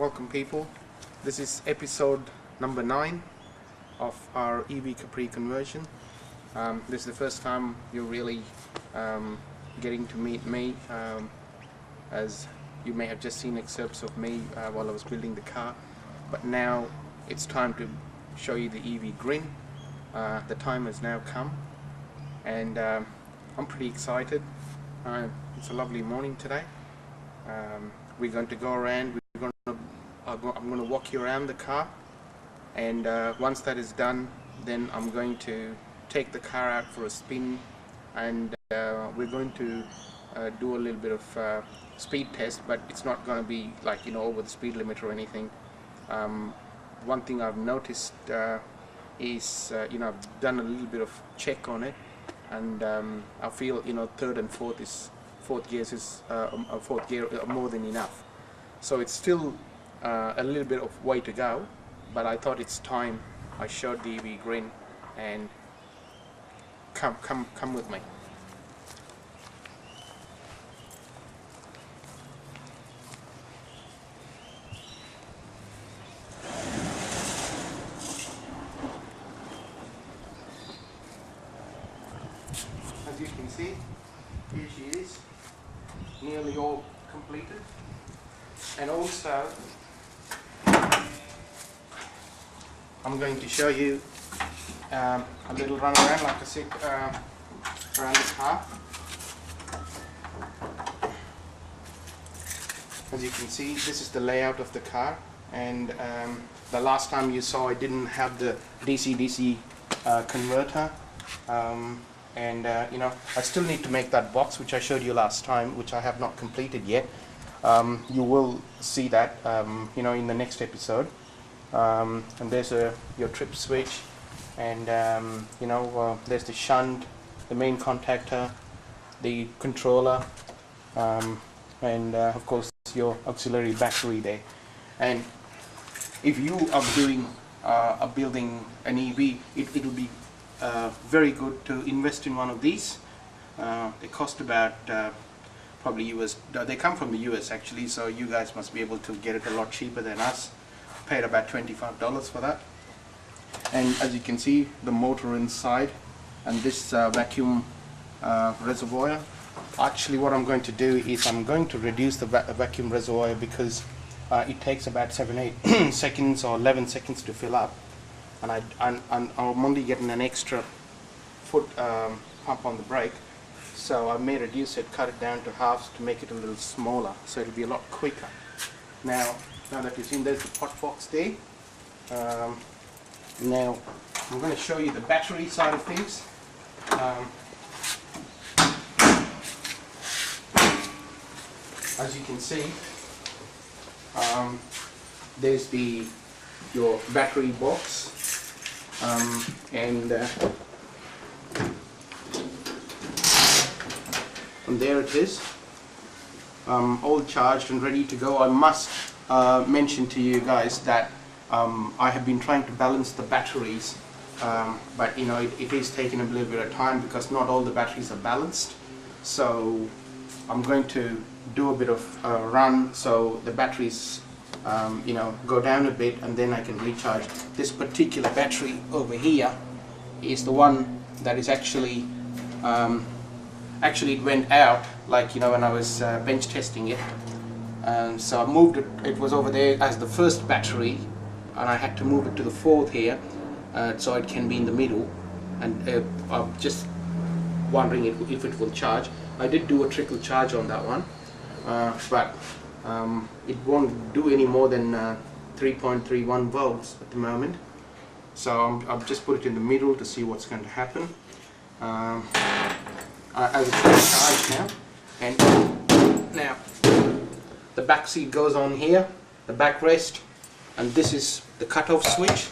Welcome people, this is episode number 9 of our EV Capri conversion. This is the first time you're really getting to meet me, as you may have just seen excerpts of me while I was building the car, but now it's time to show you the EV Grin. The time has now come and I'm pretty excited. It's a lovely morning today. We're going to go around. I'm going to walk you around the car, and once that is done, then I'm going to take the car out for a spin, and we're going to do a little bit of speed test, but it's not going to be like, over the speed limit or anything. One thing I've noticed is I've done a little bit of check on it, and I feel third and fourth gear are more than enough. So it's still a little bit of way to go, but I thought it's time I showed the EV Grin, and come with me. As you can see, here she is, nearly all completed. And also I'm going to show you a little run around, like I said, around the car. As you can see, this is the layout of the car, and the last time you saw I didn't have the DC-DC converter, and I still need to make that box which I showed you last time, which I have not completed yet. You will see that in the next episode. And there's your trip switch, and there's the shunt, the main contactor, the controller, and of course your auxiliary battery there. And if you are building an EV, it will be very good to invest in one of these. They cost about probably US. They come from the US actually, so you guys must be able to get it a lot cheaper than us. Paid about $25 for that. And as you can see, the motor inside, and this vacuum reservoir. Actually, what I'm going to do is I'm going to reduce the vacuum reservoir, because it takes about 7-8 seconds or 11 seconds to fill up, and I'm only getting an extra foot pump on the brake. So I may reduce it, cut it down to halves to make it a little smaller, so it'll be a lot quicker. Now that you've seen, there's the pot box there. Now I'm going to show you the battery side of things. As you can see, there's your battery box, and there it is, all charged and ready to go. I must mention to you guys that I have been trying to balance the batteries, but it is taking a little bit of time, because not all the batteries are balanced. So I'm going to do a bit of a run so the batteries go down a bit, and then I can recharge. This particular battery over here is the one that is actually it went out, like when I was bench testing it, so I moved it. It was over there as the first battery, and I had to move it to the fourth here, so it can be in the middle. And I'm just wondering if it will charge. I did do a trickle charge on that one, but it won't do any more than 3.31 volts at the moment. So I've just put it in the middle to see what's going to happen. As it's going to charge now, and now the back seat goes on here, the backrest, and this is the cutoff switch.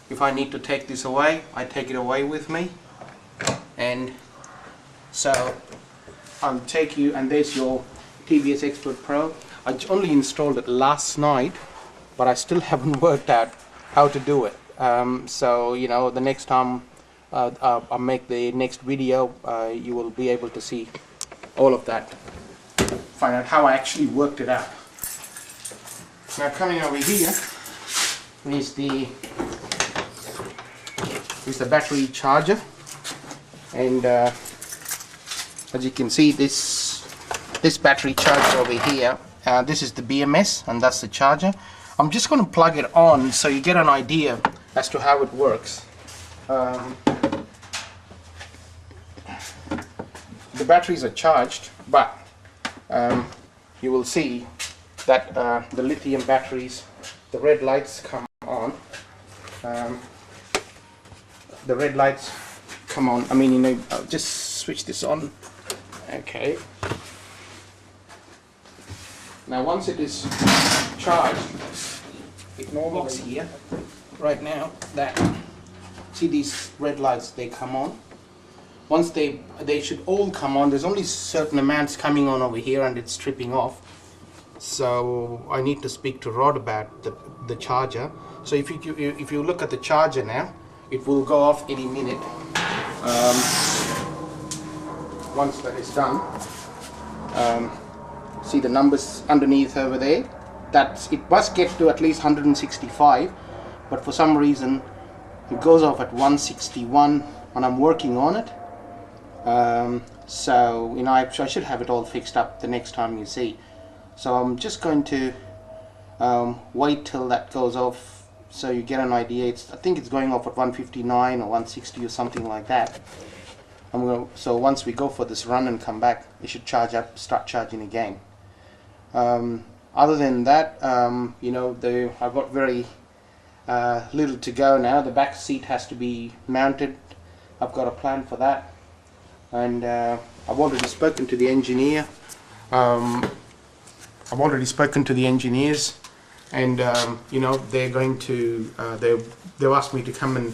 If I need to take this away, I take it away with me, and so I'll take you, and there's your TVS Expert Pro. I only installed it last night, but I still haven't worked out how to do it. So the next time I'll make the next video, you will be able to see all of that, find out how I actually worked it out. Now coming over here is the battery charger, and as you can see, this battery charger over here, this is the BMS and that's the charger. I'm just going to plug it on so you get an idea as to how it works. The batteries are charged, but you will see that the lithium batteries, the red lights come on. The red lights come on. I mean, you know, I'll just switch this on. Okay. Now once it is charged, it normally here right now that see these red lights, they come on. Once they should all come on. There's only certain amounts coming on over here and it's tripping off. So I need to speak to Rod about the charger. So if you look at the charger now, it will go off any minute. Once that is done, see the numbers underneath over there. It must get to at least 165, but for some reason it goes off at 161, and I'm working on it. So you know, I should have it all fixed up the next time you see. So I'm just going to wait till that goes off, so you get an idea. I think it's going off at 159 or 160 or something like that. So once we go for this run and come back, it should charge up, start charging again. Other than that, you know, I've got very little to go now. The back seat has to be mounted. I've got a plan for that, and I've already spoken to the engineer. I've already spoken to the engineers, and you know, they're going to they've asked me to come and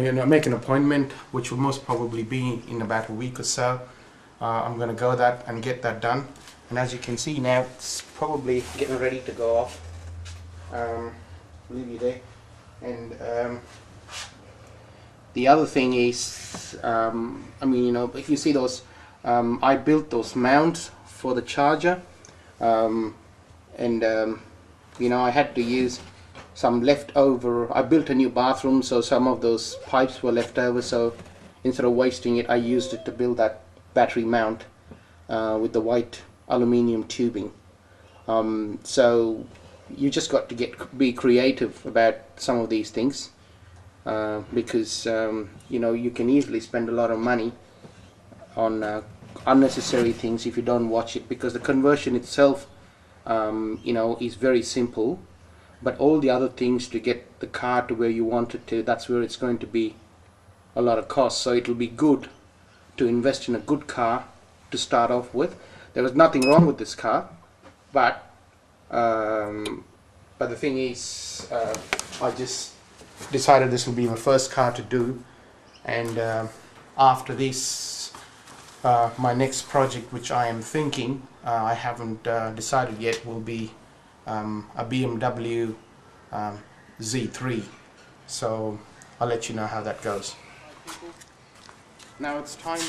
you know, make an appointment, which will most probably be in about a week or so. I'm going to go that and get that done, and as you can see now, it's probably getting ready to go off. Leave you there. And the other thing is, I mean, you know, if you see those, I built those mounts for the charger, and you know, I had to use some leftover. I built a new bathroom, so some of those pipes were left over, so instead of wasting it, I used it to build that battery mount with the white aluminium tubing. So you just got to be creative about some of these things, because you know, you can easily spend a lot of money on unnecessary things if you don't watch it, because the conversion itself, you know, is very simple, but all the other things to get the car to where you want it to, that's where it's going to be a lot of cost. So it'll be good to invest in a good car to start off with. There was nothing wrong with this car, but the thing is, I just decided this will be my first car to do, and after this, my next project, which I am thinking, I haven't decided yet, will be a BMW Z3. So I'll let you know how that goes. Now it's time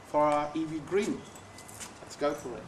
for our EV Grin. Let's go for it.